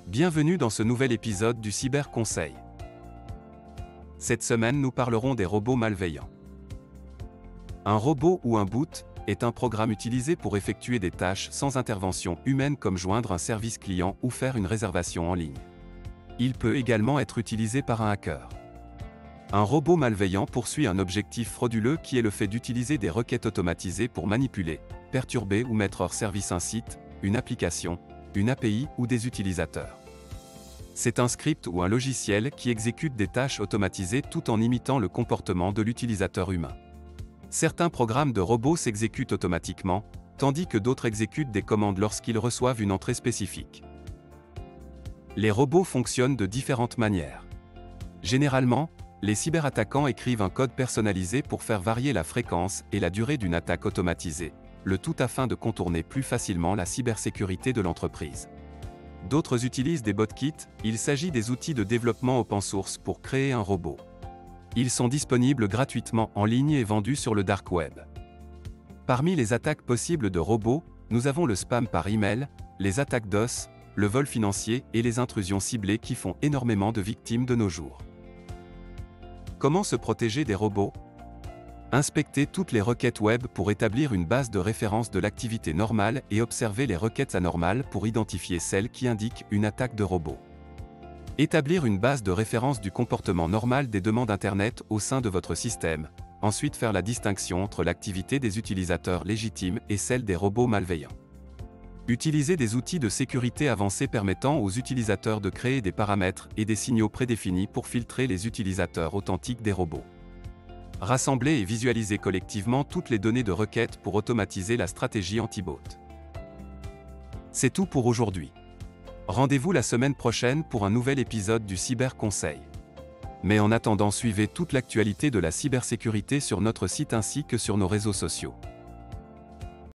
Bienvenue dans ce nouvel épisode du Cyber Conseil. Cette semaine, nous parlerons des robots malveillants. Un robot ou un bot est un programme utilisé pour effectuer des tâches sans intervention humaine comme joindre un service client ou faire une réservation en ligne. Il peut également être utilisé par un hacker. Un robot malveillant poursuit un objectif frauduleux qui est le fait d'utiliser des requêtes automatisées pour manipuler, perturber ou mettre hors service un site, une application, une API ou des utilisateurs. C'est un script ou un logiciel qui exécute des tâches automatisées tout en imitant le comportement de l'utilisateur humain. Certains programmes de robots s'exécutent automatiquement, tandis que d'autres exécutent des commandes lorsqu'ils reçoivent une entrée spécifique. Les robots fonctionnent de différentes manières. Généralement, les cyberattaquants écrivent un code personnalisé pour faire varier la fréquence et la durée d'une attaque automatisée, le tout afin de contourner plus facilement la cybersécurité de l'entreprise. D'autres utilisent des botkits, il s'agit des outils de développement open source pour créer un robot. Ils sont disponibles gratuitement en ligne et vendus sur le dark web. Parmi les attaques possibles de robots, nous avons le spam par email, les attaques DOS, le vol financier et les intrusions ciblées qui font énormément de victimes de nos jours. Comment se protéger des robots ? Inspectez toutes les requêtes web pour établir une base de référence de l'activité normale et observez les requêtes anormales pour identifier celles qui indiquent une attaque de robot. Établir une base de référence du comportement normal des demandes Internet au sein de votre système. Ensuite faire la distinction entre l'activité des utilisateurs légitimes et celle des robots malveillants. Utiliser des outils de sécurité avancés permettant aux utilisateurs de créer des paramètres et des signaux prédéfinis pour filtrer les utilisateurs authentiques des robots. Rassembler et visualiser collectivement toutes les données de requête pour automatiser la stratégie anti-bot. C'est tout pour aujourd'hui. Rendez-vous la semaine prochaine pour un nouvel épisode du Cyber Conseil. Mais en attendant, suivez toute l'actualité de la cybersécurité sur notre site ainsi que sur nos réseaux sociaux.